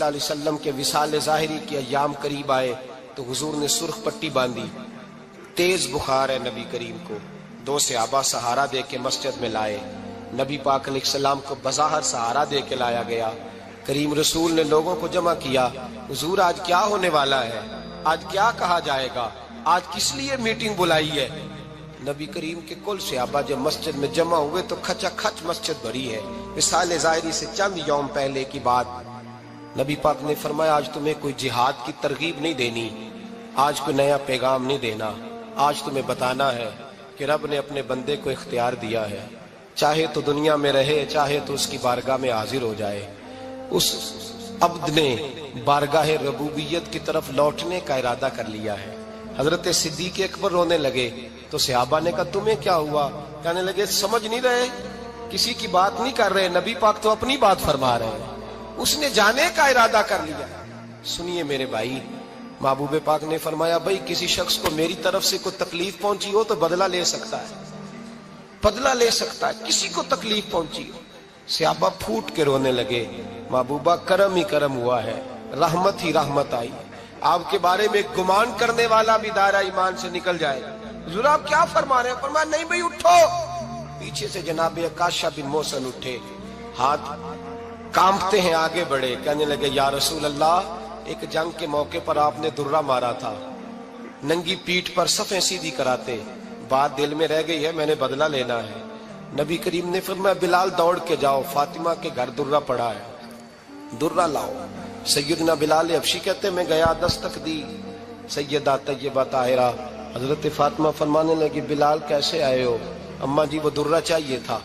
علیہ وسلم کے وصال ظاہری کے ایام قریب آئے تو حضور نے سرخ پٹی باندھی، تیز بخار ہے نبی کریم کو، 2 صحابہ سہارا دے کے مسجد میں لائے، نبی پاک علیہ السلام کو بظاہر سہارا دے کے لایا گیا۔ کریم رسول نے لوگوں کو جمع کیا، حضور آج کیا ہونے والا ہے، آج کیا کہا جائے گا، آج کس لیے میٹنگ بلائی ہے؟ نبی کریم کے کل صحابہ جب مسجد میں جمع ہوئے تو کھچا کھچ مسجد بھری ہے۔ وصال ظاہری سے چند یوم پہلے کی بات، نبی پاک نے فرمایا آج تمہیں کوئی جہاد کی ترغیب نہیں دینی، آج کوئی نیا پیغام نہیں دینا، آج تمہیں بتانا ہے کہ رب نے اپنے بندے کو اختیار دیا ہے، چاہے تو دنیا میں رہے، چاہے تو اس کی بارگاہ میں حاضر ہو جائے۔ اس عبد نے بارگاہ ربوبیت کی طرف لوٹنے کا ارادہ کر لیا ہے۔ حضرت صدیق اکبر رونے لگے تو صحابہ نے کہا تمہیں کیا ہوا؟ کہنے لگے سمجھ نہیں رہے، کسی کی بات نہیں کر رہے، نبی پاک تو اپنی بات فرما رہے ہیں، اس نے جانے کا ارادہ کر لیا۔ سنیے میرے بھائی، محبوب پاک نے فرمایا بھائی کسی شخص کو میری طرف سے کوئی تکلیف پہنچی ہو تو بدلہ لے سکتا ہے، بدلہ لے سکتا ہے، کسی کو تکلیف پہنچی ہو۔ صحابہ پھوٹ کے رونے لگے، محبوبہ کرم ہی کرم ہوا ہے، رحمت ہی رحمت آئی، آپ کے بارے میں گمان کرنے والا بھی دائرہ ایمان سے نکل جائے گا۔ حضور آپ کیا فرما رہے ہیں؟ فرمایا نہیں بھائی اٹھو۔ پیچھے سے جناب عکاشہ بن محصن اٹھے، ہاتھ کانپتے ہیں، آگے بڑھے، کہنے لگے یا رسول اللہ، ایک جنگ کے موقع پر آپ نے درہ مارا تھا، ننگی پیٹھ پر صفیں سیدھی کراتے، بات دل میں رہ گئی ہے، میں نے بدلہ لینا ہے۔ نبی کریم نے فرمایا بلال دوڑ کے جاؤ، فاطمہ کے گھر درہ پڑا ہے، درہ لاؤ۔ سیدنا بلال حبشی کہتے میں گیا، دستک دی سیدہ طیبہ طاہرہ، حضرت فاطمہ فرمانے لگی بلال کیسے آئے ہو؟ اماں جی وہ درہ چاہیے تھا۔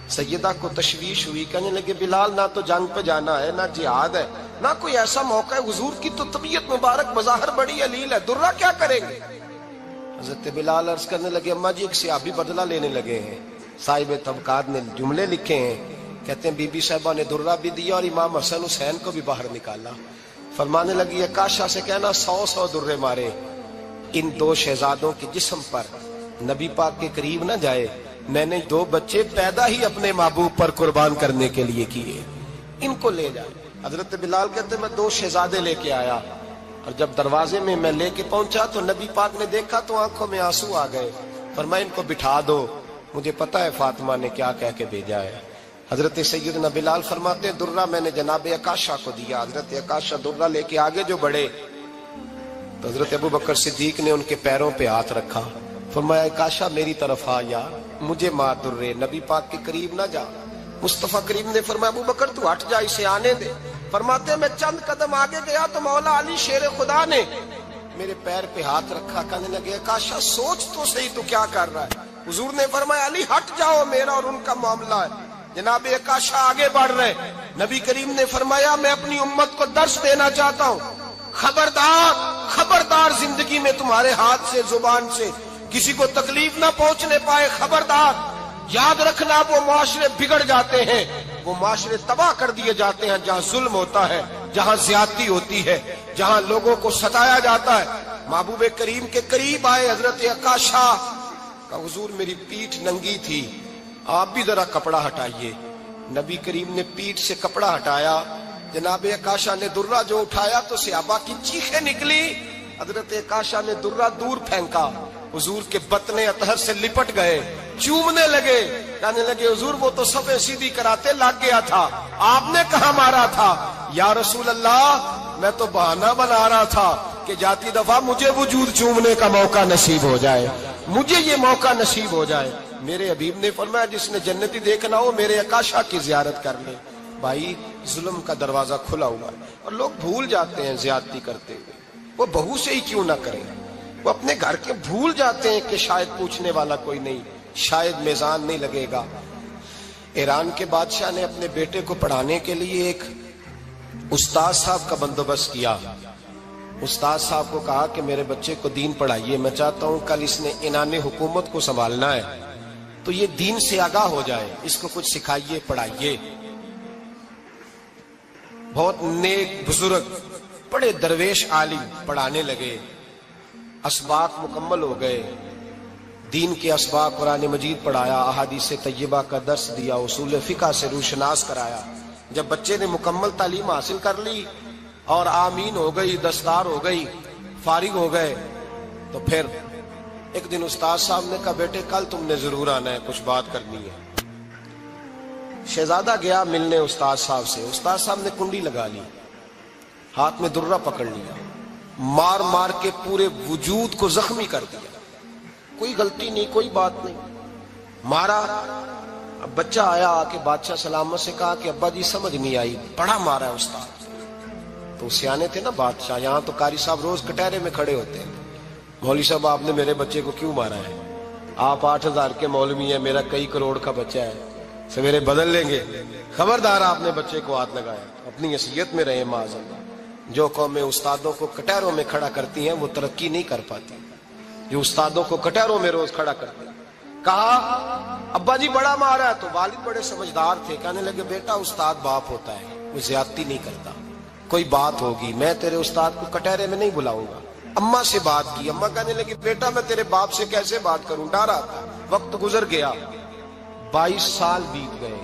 سیدہ کو تشویش ہوئی، کہنے لگے بلال نہ تو جنگ پہ جانا ہے، نہ جہاد ہے، نہ کوئی ایسا موقع ہے، حضور کی تو طبیعت مبارک بظاہر بڑی علیل ہے، درہ کیا کریں گے؟ حضرت بلال عرض کرنے لگے اماں جی ایک صحابی بدلہ لینے لگے ہیں، صاحب طبقات نے جملے لکھے ہیں، کہتے ہیں بی بی صاحبہ نے درہ بھی دیا اور امام حسن حسین کو بھی باہر نکالا۔ فرمانے لگی عکاشہ سے کہنا 100 درے مارے، ان 2 شہزادوں کے جسم پر نبی پاک کے قریب نہ جائے، میں نے 2 بچے پیدا ہی اپنے محبوب پر قربان کرنے کے لیے کیے، ان کو لے جائے۔ حضرت بلال کہتے ہیں میں 2 شہزادے لے کے آیا، اور جب دروازے میں میں لے کے پہنچا تو نبی پاک نے دیکھا تو آنکھوں میں آنسو آ گئے۔ فرمایا ان کو بٹھا دو، مجھے پتا ہے فاطمہ نے کیا کہہ کے بھیجا ہے۔ حضرت سیدنا بلال فرماتے ہیں درہ میں نے جناب عکاشہ کو دیا، حضرت عکاشہ درہ لے کے آگے جو بڑھے تو حضرت ابو بکر صدیق نے ان کے پیروں پہ ہاتھ رکھا، فرمایا عکاشہ میری طرف آ یار، مجھے مار درے، نبی پاک کے قریب نہ جا۔ مصطفیٰ کریم نے فرمایا ابو بکر تو ہٹ جا، اسے آنے دے۔ فرماتے ہیں میں چند قدم آگے گیا تو مولا علی شیر خدا نے میرے پیر پہ ہاتھ رکھا، کہنے لگے عکاشہ سوچ تو صحیح تو کیا کر رہا ہے؟ حضور نے فرمایا علی ہٹ جاؤ، میرا اور ان کا معاملہ ہے۔ جناب عکاشہ آگے بڑھ رہے، نبی کریم نے فرمایا میں اپنی امت کو درس دینا چاہتا ہوں، خبردار خبردار زندگی میں تمہارے ہاتھ سے زبان سے کسی کو تکلیف نہ پہنچنے پائے، خبردار یاد رکھنا وہ معاشرے بگڑ جاتے ہیں، وہ معاشرے تباہ کر دیے جاتے ہیں جہاں ظلم ہوتا ہے، جہاں زیادتی ہوتی ہے، جہاں لوگوں کو ستایا جاتا ہے۔ محبوب کریم کے قریب آئے حضرت عکاشہ، کہا حضور میری پیٹھ ننگی تھی، آپ بھی ذرا کپڑا ہٹائیے۔ نبی کریم نے پیٹھ سے کپڑا ہٹایا، جناب عکاشہ نے درہ جو اٹھایا تو صحابہ کی چیخیں نکلی، حضرت عکاشہ نے درہ دور پھینکا، حضور کے بطن اطہر سے لپٹ گئے، چومنے لگے، کہنے لگے حضور وہ تو صفیں سیدھی کراتے لگ گیا تھا، آپ نے کہاں مارا تھا؟ یا رسول اللہ میں تو بہانہ بنا رہا تھا کہ جاتی دفعہ مجھے وجود چومنے کا موقع نصیب ہو جائے، مجھے یہ موقع نصیب ہو جائے۔ میرے حبیب نے فرمایا جس نے جنتی دیکھنا ہو میرے عکاشہ کی زیارت کر لے۔ بھائی ظلم کا دروازہ کھلا ہوا ہے اور لوگ بھول جاتے ہیں زیادتی کرتے ہوئے، وہ بہو سے ہی کیوں نہ کریں، وہ اپنے گھر کے بھول جاتے ہیں کہ شاید پوچھنے والا کوئی نہیں، شاید میزان نہیں لگے گا۔ ایران کے بادشاہ نے اپنے بیٹے کو پڑھانے کے لیے ایک استاد صاحب کا بندوبست کیا۔ استاد صاحب کو کہا کہ میرے بچے کو دین پڑھائیے، میں چاہتا ہوں کل اس نے عنان حکومت کو سنبھالنا ہے تو یہ دین سے آگاہ ہو جائے، اس کو کچھ سکھائیے پڑھائیے۔ بہت نیک بزرگ بڑے درویش عالم پڑھانے لگے، اسباق مکمل ہو گئے، دین کے اسباق قرآن مجید پڑھایا، احادیث طیبہ کا درس دیا، اصول فقہ سے روشناس کرایا۔ جب بچے نے مکمل تعلیم حاصل کر لی اور آمین ہو گئی، دستار ہو گئی، فارغ ہو گئے، تو پھر ایک دن استاد صاحب نے کہا بیٹے کل تم نے ضرور آنا ہے، کچھ بات کرنی ہے۔ شہزادہ گیا ملنے استاد صاحب سے، استاد صاحب نے کنڈی لگا لی، ہاتھ میں درہ پکڑ لیا، مار مار کے پورے وجود کو زخمی کر دیا، کوئی غلطی نہیں، کوئی بات نہیں، مارا۔ اب بچہ آیا آ کے بادشاہ سلامت سے کہا کہ ابا جی سمجھ نہیں آئی، بڑا مارا ہے استاد۔ تو سیانے تھے نا بادشاہ، یہاں تو قاری صاحب روز کٹہرے میں کھڑے ہوتے ہیں، مولوی صاحب آپ نے میرے بچے کو کیوں مارا ہے؟ آپ 8,000 کے مولوی ہیں، میرا کئی کروڑ کا بچہ ہے، سویرے بدل لیں گے، خبردار آپ نے بچے کو ہاتھ لگایا، اپنی حیثیت میں رہے معاذ اللہ۔ جو قومیں استادوں کو کٹہروں میں کھڑا کرتی ہیں وہ ترقی نہیں کر پاتی، جو استادوں کو کٹہروں میں روز کھڑا کرتے ہیں۔ کہا ابا جی بڑا مارا ہے، تو والد بڑے سمجھدار تھے، کہنے لگے بیٹا استاد باپ ہوتا ہے، وہ زیادتی نہیں کرتا، کوئی بات ہوگی، میں تیرے استاد کو کٹہرے میں نہیں بلاؤں گا۔ اماں سے بات کی، اماں کہنے لگی بیٹا میں تیرے باپ سے کیسے بات کروں، ڈر آتا۔ وقت گزر گیا، 22 سال بیت گئے،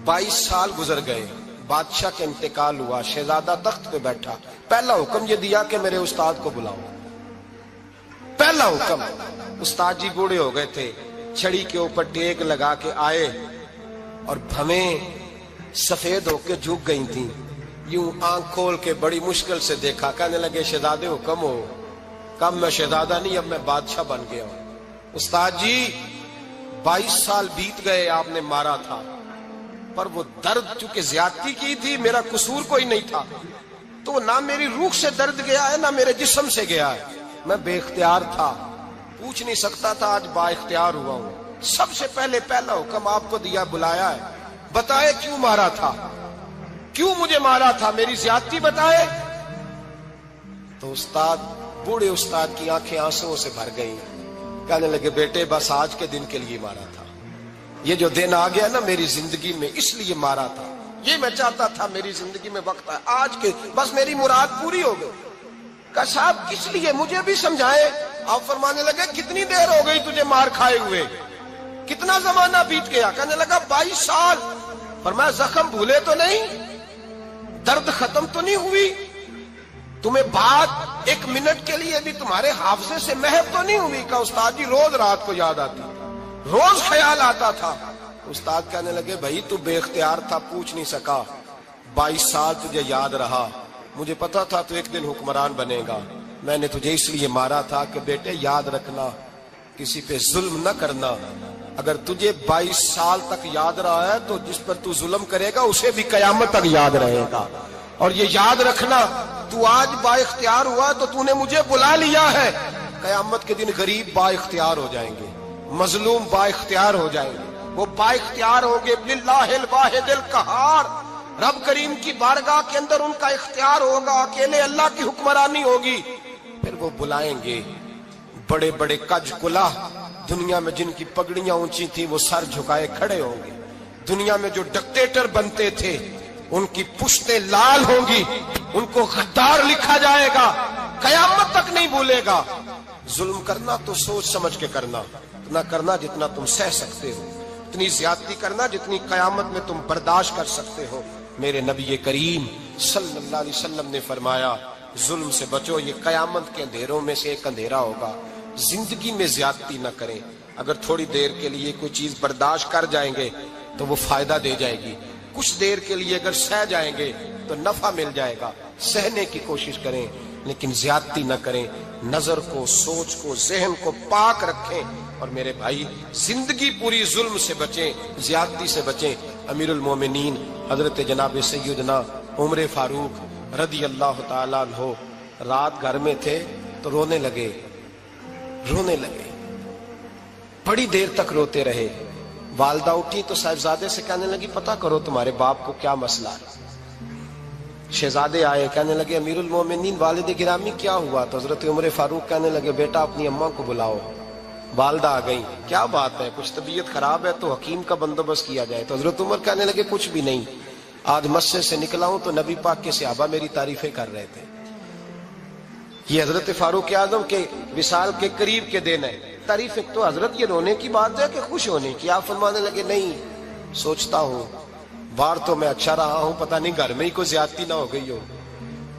22 سال گزر گئے، بادشاہ کا انتقال ہوا، شہزادہ تخت پہ بیٹھا، پہلا حکم یہ دیا کہ میرے استاد کو بلاؤ، پہلا حکم۔ استاد جی بوڑھے ہو گئے تھے، چھڑی کے اوپر ٹیک لگا کے آئے اور بھویں سفید ہو کے جھک گئی تھیں، یوں آنکھ کھول کے بڑی مشکل سے دیکھا، کہنے لگے شہزادے حکم ہو۔ کب میں شہزادہ نہیں، اب میں بادشاہ بن گیا ہوں۔ استاد جی 22 سال بیت گئے، آپ نے مارا تھا، پر وہ درد چونکہ زیادتی کی تھی، میرا قصور کوئی نہیں تھا، تو نہ میری روح سے درد گیا ہے نہ میرے جسم سے گیا ہے، میں بے اختیار تھا، پوچھ نہیں سکتا تھا، آج با اختیار ہوا ہوں۔ سب سے پہلے پہلا حکم آپ کو دیا، بلایا ہے، بتائے کیوں مارا تھا، کیوں مجھے مارا تھا، میری زیادتی بتائے۔ تو استاد، بوڑھے استاد کی آنکھیں آنسوں سے بھر گئی، کہنے لگے بیٹے بس آج کے دن کے لیے مارا تھا، یہ جو دن آ گیا نا میری زندگی میں اس لیے مارا تھا، یہ میں چاہتا تھا میری زندگی میں وقت آئے، آج کے بس میری مراد پوری ہو گئی۔ کہا صاحب کس لیے، مجھے بھی سمجھائے۔ آپ فرمانے لگے کتنی دیر ہو گئی تجھے مار کھائے ہوئے، کتنا زمانہ بیت گیا؟ کہنے لگا 22 سال۔ فرمایا زخم بھولے تو نہیں، درد ختم تو نہیں ہوئی، تمہیں بات 1 منٹ کے لیے بھی تمہارے حافظے سے محو تو نہیں ہوئی؟ کہا استاد جی روز رات کو یاد آتی، روز خیال آتا تھا۔ استاد کہنے لگے بھائی تو بے اختیار تھا، پوچھ نہیں سکا، 22 سال تجھے یاد رہا، مجھے پتا تھا تو ایک دن حکمران بنے گا، میں نے تجھے اس لیے مارا تھا کہ بیٹے یاد رکھنا، کسی پہ ظلم نہ کرنا، اگر تجھے 22 سال تک یاد رہا ہے تو جس پر تو ظلم کرے گا اسے بھی قیامت تک یاد رہے گا، اور یہ یاد رکھنا تو آج با اختیار ہوا تو تو نے مجھے بلا لیا ہے، قیامت کے دن غریب با اختیار ہو جائیں گے، مظلوم با اختیار ہو جائیں گے، وہ با اختیار ہوں گے، للہ الواحد القہار، رب کریم کی بارگاہ کے اندر ان کا اختیار ہوگا، اکیلے اللہ کی حکمرانی ہوگی، پھر وہ بلائیں گے، بڑے بڑے کج کلا دنیا میں جن کی پگڑیاں اونچی تھیں وہ سر جھکائے کھڑے ہوں گے، دنیا میں جو ڈکٹیٹر بنتے تھے ان کی پشتیں لال ہوں گی، ان کو غدار لکھا جائے گا، قیامت تک نہیں بھولے گا۔ ظلم کرنا تو سوچ سمجھ کے کرنا، اتنا کرنا جتنا تم سہ سکتے ہو، اتنی زیادتی کرنا جتنی قیامت میں تم برداشت کر سکتے ہو۔ میرے نبی کریم صلی اللہ علیہ وسلم نے فرمایا ظلم سے بچو، یہ قیامت کے اندھیروں میں سے ایک اندھیرا ہوگا، زندگی میں زیادتی نہ کریں، اگر تھوڑی دیر کے لیے کوئی چیز برداشت کر جائیں گے تو وہ فائدہ دے جائے گی، کچھ دیر کے لیے اگر سہ جائیں گے تو نفع مل جائے گا، سہنے کی کوشش کریں لیکن زیادتی نہ کریں، نظر کو، سوچ کو، ذہن کو پاک رکھیں، اور میرے بھائی زندگی پوری ظلم سے بچیں، زیادتی سے بچیں۔ امیر المومنین حضرت جناب سیدنا عمر فاروق رضی اللہ تعالیٰ عنہ رات گھر میں تھے تو رونے لگے، بڑی دیر تک روتے رہے، والدہ اٹھی تو صاحبزادے سے کہنے لگی پتہ کرو تمہارے باپ کو کیا مسئلہ ہے۔ شہزادے آئے، کہنے لگے امیر المومنین والد گرامی کیا ہوا؟ تو حضرت عمر فاروق کہنے لگے بیٹا اپنی اماں کو بلاؤ۔ والدہ آ گئی، کیا بات ہے، کچھ طبیعت خراب ہے تو حکیم کا بندوبست کیا جائے۔ تو حضرت عمر کہنے لگے کچھ بھی نہیں، آج مسجد سے نکلا ہوں تو نبی پاک کے صحابہ میری تعریفیں کر رہے تھے۔ یہ حضرت فاروق اعظم کے وصال کے قریب کے دن ہے، تعریفیں تو حضرت یہ رونے کی بات ہے کہ خوش ہونے کی؟ آپ فرمانے لگے نہیں، سوچتا ہوں باہر تو میں اچھا رہا ہوں، پتہ نہیں گھر میں ہی کوئی زیادتی نہ ہو گئی ہو،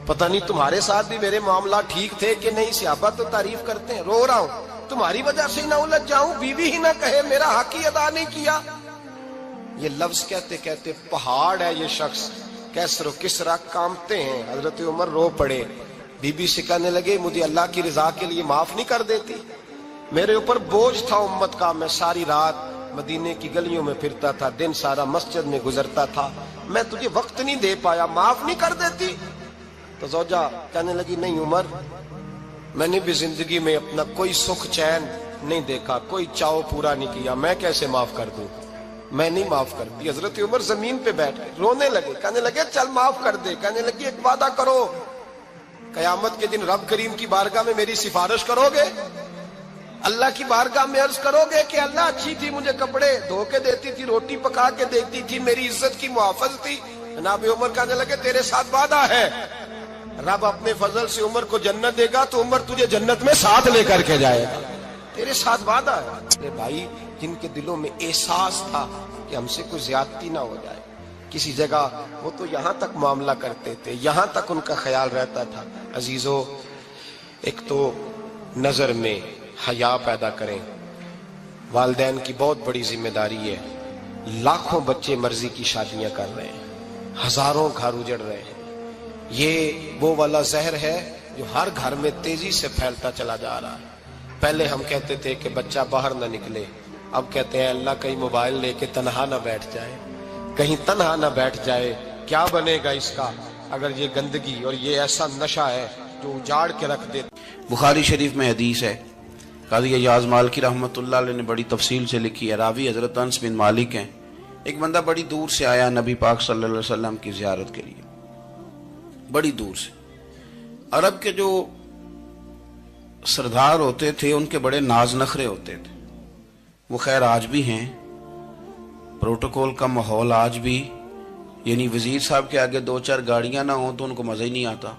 پتہ نہیں تمہارے ساتھ بھی میرے معاملات ٹھیک تھے کہ نہیں۔ صحابہ تو تعریف کرتے ہیں، رو رہا ہوں تمہاری وجہ سے نہ الجھ جاؤں، بیوی ہی نہ کہے میرا حق ہی ادا نہیں کیا۔ یہ لفظ کہتے کہتے پہاڑ ہے یہ شخص، کیسر و کسرا کانپتے ہیں۔ حضرت عمر رو پڑے، بی بی سے کہنے لگے مجھے اللہ کی رضا کے لیے معاف نہیں کر دیتی؟ میرے اوپر بوجھ تھا امت کا، میں ساری رات مدینے کی گلیوں میں پھرتا تھا، دن سارا مسجد میں گزرتا تھا، میں تجھے وقت نہیں دے پایا، معاف نہیں کر دیتی؟ تو زوجہ کہنے لگی نہیں عمر، میں نے بھی زندگی میں اپنا کوئی سکھ چین نہیں دیکھا، کوئی چاؤ پورا نہیں کیا، میں کیسے معاف کر دوں؟ میں نہیں معاف کرتی۔ حضرت عمر زمین پہ بیٹھ گئے، رونے لگے، کہنے لگے چل معاف کر دے۔ کہنے لگی ایک وعدہ کرو، قیامت کے دن رب کریم کی بارگاہ میں میری سفارش کرو گے؟ اللہ کی بارگاہ میں عرض کرو گے کہ اللہ اچھی تھی، مجھے کپڑے دھو کے دیتی تھی، روٹی پکا کے دیتی تھی، میری عزت کی محافظ تھی؟ جناب عمر کہنے لگے تیرے ساتھ وعدہ ہے، رب اپنے فضل سے عمر کو جنت دے گا تو عمر تجھے جنت میں ساتھ لے کر کے جائے گا، تیرے ساتھ وعدہ ہے۔ میرے بھائی جن کے دلوں میں احساس تھا کہ ہم سے کوئی زیادتی نہ ہو جائے کسی جگہ، وہ تو یہاں تک معاملہ کرتے تھے، یہاں تک ان کا خیال رہتا تھا۔ عزیزو، ایک تو نظر میں حیا پیدا کریں، والدین کی بہت بڑی ذمہ داری ہے۔ لاکھوں بچے مرضی کی شادیاں کر رہے ہیں، ہزاروں گھر اجڑ رہے ہیں، یہ وہ والا زہر ہے جو ہر گھر میں تیزی سے پھیلتا چلا جا رہا ہے۔ پہلے ہم کہتے تھے کہ بچہ باہر نہ نکلے، اب کہتے ہیں اللہ کہیں موبائل لے کے تنہا نہ بیٹھ جائے، کہیں تنہا نہ بیٹھ جائے، کیا بنے گا اس کا اگر یہ گندگی اور یہ ایسا نشہ ہے جو اجاڑ کے رکھ دے۔ بخاری شریف میں حدیث ہے، قاضی ایاز مالکی رحمۃ اللہ علیہ نے بڑی تفصیل سے لکھی ہے، راوی حضرت انس بن مالک ہیں۔ ایک بندہ بڑی دور سے آیا نبی پاک صلی اللہ علیہ وسلم کی زیارت کے لیے، بڑی دور سے۔ عرب کے جو سردار ہوتے تھے ان کے بڑے ناز نخرے ہوتے تھے، وہ خیر آج بھی ہیں، پروٹوکول کا ماحول آج بھی، یعنی وزیر صاحب کے آگے دو چار گاڑیاں نہ ہوں تو ان کو مزہ ہی نہیں آتا،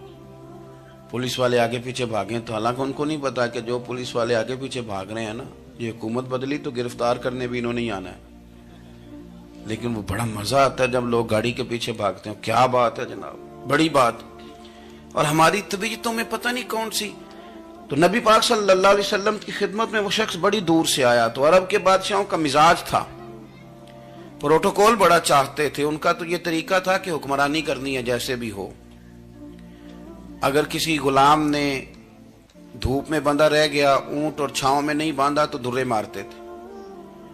پولیس والے آگے پیچھے بھاگیں تو، حالانکہ ان کو نہیں پتا کہ جو پولیس والے آگے پیچھے بھاگ رہے ہیں نا، یہ حکومت بدلی تو گرفتار کرنے بھی انہوں نے آنا ہے، لیکن وہ بڑا مزہ آتا ہے جب لوگ گاڑی کے پیچھے بھاگتے ہیں۔ کیا بات ہے جناب، بڑی بات۔ اور ہماری طبیعتوں میں پتہ نہیں کون سی، تو نبی پاک صلی اللہ علیہ وسلم کی خدمت میں وہ شخص بڑی دور سے آیا، تو عرب کے بادشاہوں کا مزاج تھا، پروٹوکول بڑا چاہتے تھے، ان کا تو یہ طریقہ تھا کہ حکمرانی کرنی ہے جیسے بھی ہو۔ اگر کسی غلام نے دھوپ میں بندھا رہ گیا، اونٹ اور چھاؤں میں نہیں باندھا تو درے مارتے تھے،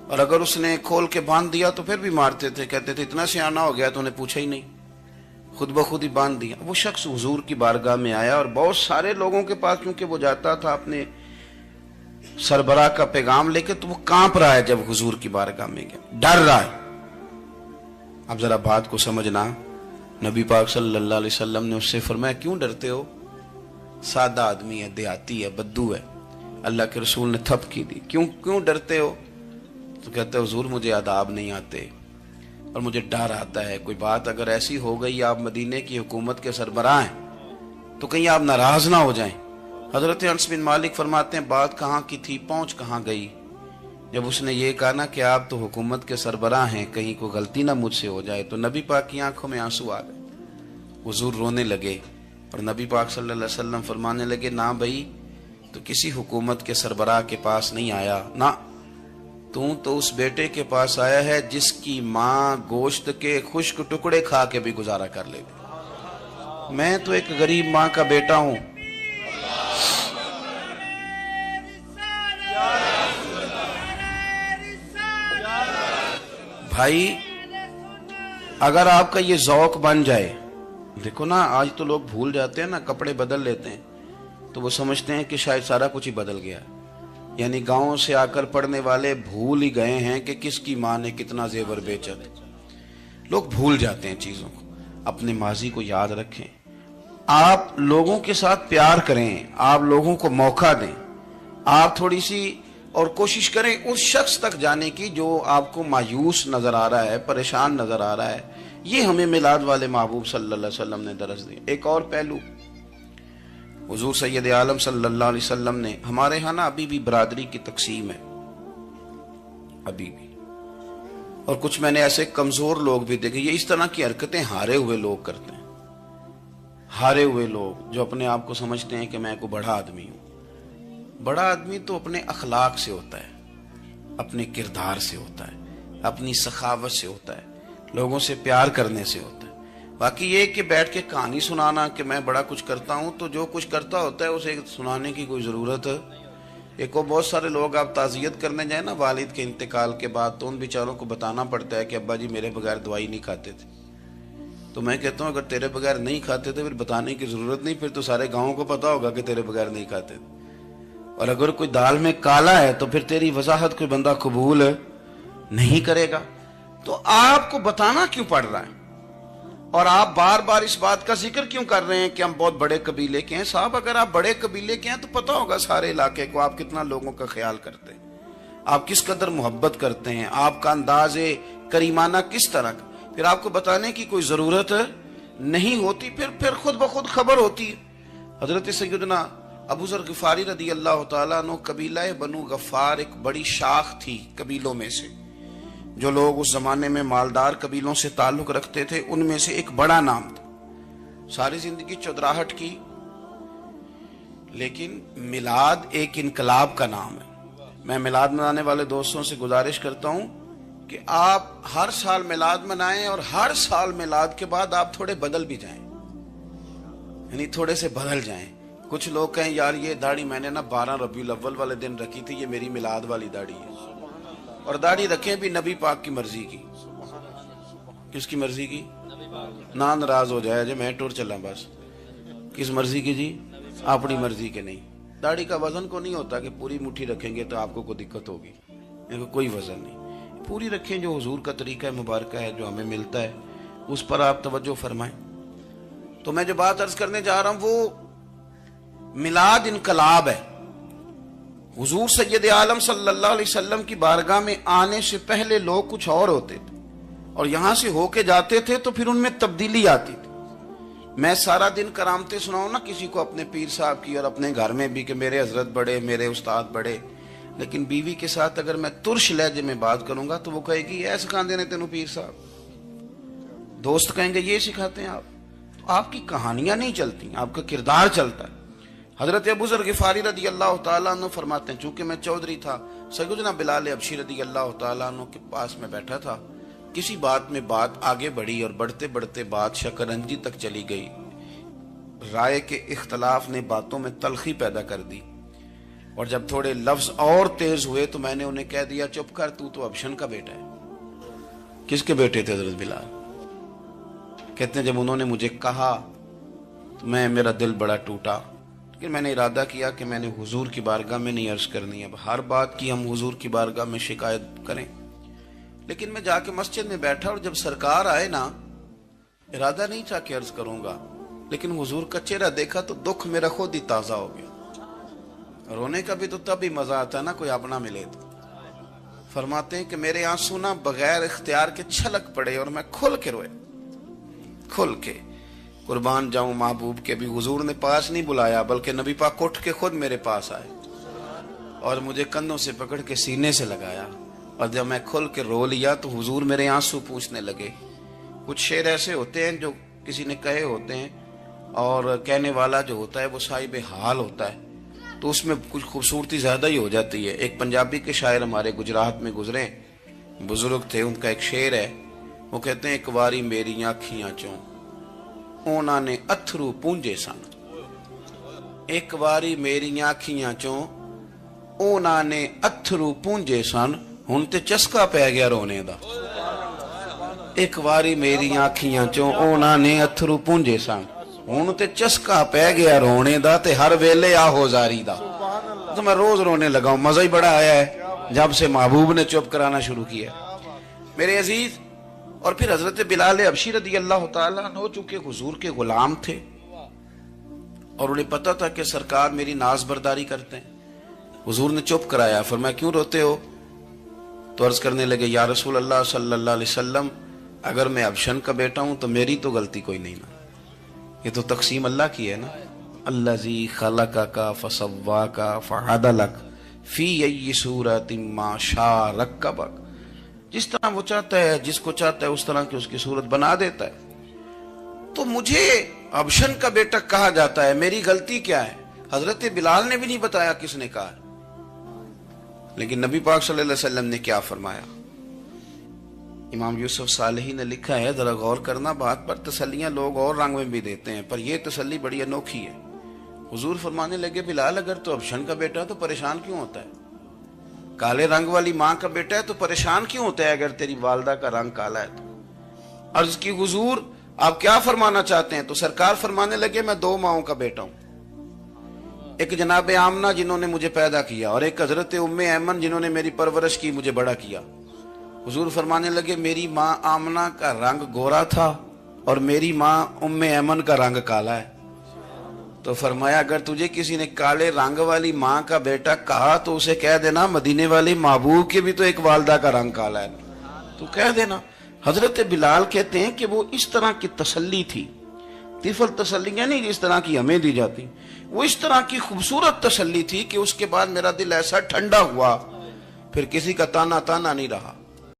اور اگر اس نے کھول کے باندھ دیا تو پھر بھی مارتے تھے، کہتے تھے اتنا سیانا ہو گیا تو انہیں پوچھا ہی نہیں، خود بخود ہی باندھ دیا۔ وہ شخص حضور کی بارگاہ میں آیا اور بہت سارے لوگوں کے پاس کیونکہ وہ جاتا تھا اپنے سربراہ کا پیغام لے کے، تو وہ کانپ رہا ہے جب حضور کی بارگاہ میں گیا، ڈر رہا ہے۔ اب ذرا بات کو سمجھنا، نبی پاک صلی اللہ علیہ وسلم نے اس سے فرمایا کیوں ڈرتے ہو؟ سادہ آدمی ہے، دیہاتی ہے، بدو ہے۔ اللہ کے رسول نے تھپ کی دی، کیوں ڈرتے ہو؟ تو کہتے حضور مجھے آداب نہیں آتے اور مجھے ڈر آتا ہے، کوئی بات اگر ایسی ہو گئی، آپ مدینے کی حکومت کے سربراہ ہیں، تو کہیں آپ ناراض نہ ہو جائیں۔ حضرت انس بن مالک فرماتے ہیں بات کہاں کی تھی، پہنچ کہاں گئی؟ جب اس نے یہ کہا نا کہ آپ تو حکومت کے سربراہ ہیں، کہیں کوئی غلطی نہ مجھ سے ہو جائے، تو نبی پاک کی آنکھوں میں آنسو آ گئے، حضور رونے لگے، اور نبی پاک صلی اللہ علیہ وسلم فرمانے لگے نہ بھائی، تو کسی حکومت کے سربراہ کے پاس نہیں آیا، نہ تو اس بیٹے کے پاس آیا ہے جس کی ماں گوشت کے خشک ٹکڑے کھا کے بھی گزارا کر لے گی۔ میں تو ایک غریب ماں کا بیٹا ہوں۔ بھائی اگر آپ کا یہ ذوق بن جائے، دیکھو نا آج تو لوگ بھول جاتے ہیں نا، کپڑے بدل لیتے ہیں تو وہ سمجھتے ہیں کہ شاید سارا کچھ ہی بدل گیا، یعنی گاؤں سے آ کر پڑھنے والے بھول ہی گئے ہیں کہ کس کی ماں نے کتنا زیور بیچا تھا۔ لوگ بھول جاتے ہیں چیزوں کو، اپنے ماضی کو یاد رکھیں، آپ لوگوں کے ساتھ پیار کریں، آپ لوگوں کو موقع دیں، آپ تھوڑی سی اور کوشش کریں اس شخص تک جانے کی جو آپ کو مایوس نظر آ رہا ہے، پریشان نظر آ رہا ہے۔ یہ ہمیں میلاد والے محبوب صلی اللہ علیہ وسلم نے درس دیا۔ ایک اور پہلو، حضور سید عالم صلی اللہ علیہ وسلم نے، ہمارے ہاں نا ابھی بھی برادری کی تقسیم ہے، ابھی بھی اور کچھ میں نے ایسے کمزور لوگ بھی دیکھے. یہ اس طرح کی حرکتیں ہارے ہوئے لوگ کرتے ہیں. ہارے ہوئے لوگ جو اپنے آپ کو سمجھتے ہیں کہ میں کوئی بڑا آدمی ہوں. بڑا آدمی تو اپنے اخلاق سے ہوتا ہے, اپنے کردار سے ہوتا ہے, اپنی سخاوت سے ہوتا ہے, لوگوں سے پیار کرنے سے ہوتا ہے. باقی یہ کہ بیٹھ کے کہانی سنانا کہ میں بڑا کچھ کرتا ہوں, تو جو کچھ کرتا ہوتا ہے اسے سنانے کی کوئی ضرورت ہے. ایک اور بہت سارے لوگ آپ تعزیت کرنے جائیں نا والد کے انتقال کے بعد, تو ان بیچاروں کو بتانا پڑتا ہے کہ ابا جی میرے بغیر دوائی نہیں کھاتے تھے. تو میں کہتا ہوں اگر تیرے بغیر نہیں کھاتے تھے پھر بتانے کی ضرورت نہیں, پھر تو سارے گاؤں کو پتا ہوگا کہ تیرے بغیر نہیں کھاتے تھے. اور اگر کوئی دال میں کالا ہے تو پھر تیری وضاحت کوئی بندہ قبول نہیں کرے گا. تو آپ کو بتانا کیوں پڑ رہا ہے, اور آپ بار بار اس بات کا ذکر کیوں کر رہے ہیں کہ ہم بہت بڑے قبیلے کے ہیں؟ صاحب اگر آپ بڑے قبیلے کے ہیں تو پتا ہوگا سارے علاقے کو آپ کتنا لوگوں کا خیال کرتے ہیں, آپ کس قدر محبت کرتے ہیں, آپ کا انداز کریمانہ کس طرح کا. پھر آپ کو بتانے کی کوئی ضرورت نہیں ہوتی, پھر خود بخود خبر ہوتی ہے. حضرت سیدنا ابو ذر غفاری رضی اللہ تعالیٰ عنہ, قبیلہ بنو غفار ایک بڑی شاخ تھی قبیلوں میں سے. جو لوگ اس زمانے میں مالدار قبیلوں سے تعلق رکھتے تھے ان میں سے ایک بڑا نام تھا. ساری زندگی چودراہٹ کی, لیکن میلاد ایک انقلاب کا نام ہے. میں میلاد منانے والے دوستوں سے گزارش کرتا ہوں کہ آپ ہر سال میلاد منائیں, اور ہر سال میلاد کے بعد آپ تھوڑے بدل بھی جائیں, یعنی تھوڑے سے بدل جائیں. کچھ لوگ کہیں یار یہ داڑھی میں نے نا 12 ربیع الاول والے دن رکھی تھی, یہ میری میلاد والی داڑھی ہے. اور داڑھی رکھیں بھی نبی پاک کی مرضی کی. کس کی مرضی کی؟ نہ ناراض ہو جائے جی میں ٹور چلا بس. کس مرضی کی جی؟ اپنی مرضی کے نہیں. داڑھی کا وزن کو نہیں ہوتا کہ پوری مٹھی رکھیں گے تو آپ کو کوئی دقت ہوگی, کوئی وزن نہیں. پوری رکھیں, جو حضور کا طریقہ مبارکہ ہے جو ہمیں ملتا ہے اس پر آپ توجہ فرمائیں. تو میں جو بات عرض کرنے جا رہا ہوں وہ میلاد انقلاب ہے. حضور سید عالم صلی اللہ علیہ وسلم کی بارگاہ میں آنے سے پہلے لوگ کچھ اور ہوتے تھے, اور یہاں سے ہو کے جاتے تھے تو پھر ان میں تبدیلی آتی تھی. میں سارا دن کرامتیں سناؤں نا کسی کو اپنے پیر صاحب کی, اور اپنے گھر میں بھی کہ میرے حضرت بڑے, میرے استاد بڑے, لیکن بیوی کے ساتھ اگر میں ترش لہجے میں بات کروں گا تو وہ کہے گی یہ سکھاندے نے تینوں پیر صاحب. دوست کہیں گے یہ سکھاتے ہیں آپ. تو آپ کی کہانیاں نہیں چلتی, آپ کا کردار چلتا ہے. حضرت ابو ذر غفاری رضی اللہ تعالیٰ عنہ فرماتے ہیں چونکہ میں چودھری تھا, سیدنا بلال حبشی رضی اللہ تعالیٰ عنہ کے پاس میں بیٹھا تھا. کسی بات میں بات آگے بڑھی اور بڑھتے بڑھتے بات شکنجی تک چلی گئی. رائے کے اختلاف نے باتوں میں تلخی پیدا کر دی, اور جب تھوڑے لفظ اور تیز ہوئے تو میں نے انہیں کہہ دیا چپ کر, تو ابشن کا بیٹا ہے. کس کے بیٹے تھے حضرت بلال؟ کہتے ہیں جب انہوں نے مجھے کہا تو میرا دل بڑا ٹوٹا, لیکن میں نے ارادہ کیا کہ میں نے حضور کی بارگاہ میں نہیں عرض کرنی. اب ہر بات کی ہم حضور کی بارگاہ میں شکایت کریں. لیکن میں جا کے مسجد میں بیٹھا, اور جب سرکار آئے نا, ارادہ نہیں تھا کہ عرض کروں گا, لیکن حضور کا چہرہ دیکھا تو دکھ میرا خود ہی تازہ ہو گیا. رونے کا بھی تو تب ہی مزہ آتا ہے نا کوئی اپنا ملے تو. فرماتے ہیں کہ میرے آنسو نا بغیر اختیار کے چھلک پڑے, اور میں کھل کے روئے, کھل کے. قربان جاؤں محبوب کے بھی حضور نے پاس نہیں بلایا, بلکہ نبی پاک اٹھ کے خود میرے پاس آئے اور مجھے کندھوں سے پکڑ کے سینے سے لگایا. اور جب میں کھل کے رو لیا تو حضور میرے آنسو پوچھنے لگے. کچھ شعر ایسے ہوتے ہیں جو کسی نے کہے ہوتے ہیں, اور کہنے والا جو ہوتا ہے وہ صاحب حال ہوتا ہے, تو اس میں کچھ خوبصورتی زیادہ ہی ہو جاتی ہے. ایک پنجابی کے شاعر ہمارے گجرات میں گزرے, بزرگ تھے, ان کا ایک شعر ہے, وہ کہتے ہیں ایک واری میری آنکھیاں چوں اونا نے اتھرو پونجے سن. ایک واری میری آنکھیاں چوں اونا نے اتھرو پونجے سن, ہن تے چسکا پہ گیا رونے دا. ایک واری میری آنکھیاں چوں اونا نے اتھرو پونجے سن, ہن تے چسکا پہ گیا رونے دا, تے ہر ویلے آہو زاری دا. تو میں روز رونے لگا ہوں, مزہ ہی بڑا آیا ہے جب سے محبوب نے چپ کرانا شروع کیا میرے عزیز. اور پھر حضرت بلال حبشی رضی اللہ تعالیٰ عنہ چونکہ حضور کے غلام تھے, اور انہیں پتا تھا کہ سرکار میری ناز برداری کرتے ہیں, حضور نے چپ کرایا. فرمایا کیوں روتے ہو؟ تو عرض کرنے لگے یا رسول اللہ صلی اللہ علیہ وسلم, اگر میں ابشن کا بیٹا ہوں تو میری تو غلطی کوئی نہیں نا, یہ تو تقسیم اللہ کی ہے نا. الذی خلقک فسواک فعدلک فی ای صورت ما شاء رکبک. جس طرح وہ چاہتا ہے، جس کو چاہتا ہے اس طرح کی اس کی صورت بنا دیتا ہے. تو مجھے ابشن کا بیٹا کہا جاتا ہے، میری غلطی کیا ہے؟ حضرت بلال نے بھی نہیں بتایا کس نے کہا. لیکن نبی پاک صلی اللہ علیہ وسلم نے کیا فرمایا؟ امام یوسف صالحی نے لکھا ہے، ذرا غور کرنا بات پر، تسلیاں لوگ اور رنگ میں بھی دیتے ہیں پر یہ تسلی بڑی انوکھی ہے. حضور فرمانے لگے، بلال اگر تو ابشن کا بیٹا تو پریشان کیوں ہوتا ہے؟ کالے رنگ والی ماں کا بیٹا ہے تو پریشان کیوں ہوتا ہے اگر تیری والدہ کا رنگ کالا ہے تو؟ عرض کی حضور آپ کیا فرمانا چاہتے ہیں؟ تو سرکار فرمانے لگے، میں دو ماؤں کا بیٹا ہوں، ایک جناب آمنہ جنہوں نے مجھے پیدا کیا اور ایک حضرت ام ایمن جنہوں نے میری پرورش کی، مجھے بڑا کیا. حضور فرمانے لگے، میری ماں آمنہ کا رنگ گورا تھا اور میری ماں ام ایمن کا رنگ کالا ہے. تو فرمایا اگر تجھے کسی نے کالے رنگ والی ماں کا بیٹا کہا تو اسے کہہ دینا مدینے والے محبوب کے بھی تو ایک والدہ کا رنگ کالا ہے، تو کہہ دینا. حضرت بلال کہتے ہیں کہ وہ اس طرح کی تسلی تھی، طفل تسلیاں نہیں جس طرح کی ہمیں دی جاتی، وہ اس طرح کی خوبصورت تسلی تھی کہ اس کے بعد میرا دل ایسا ٹھنڈا ہوا، پھر کسی کا تانا نہیں رہا.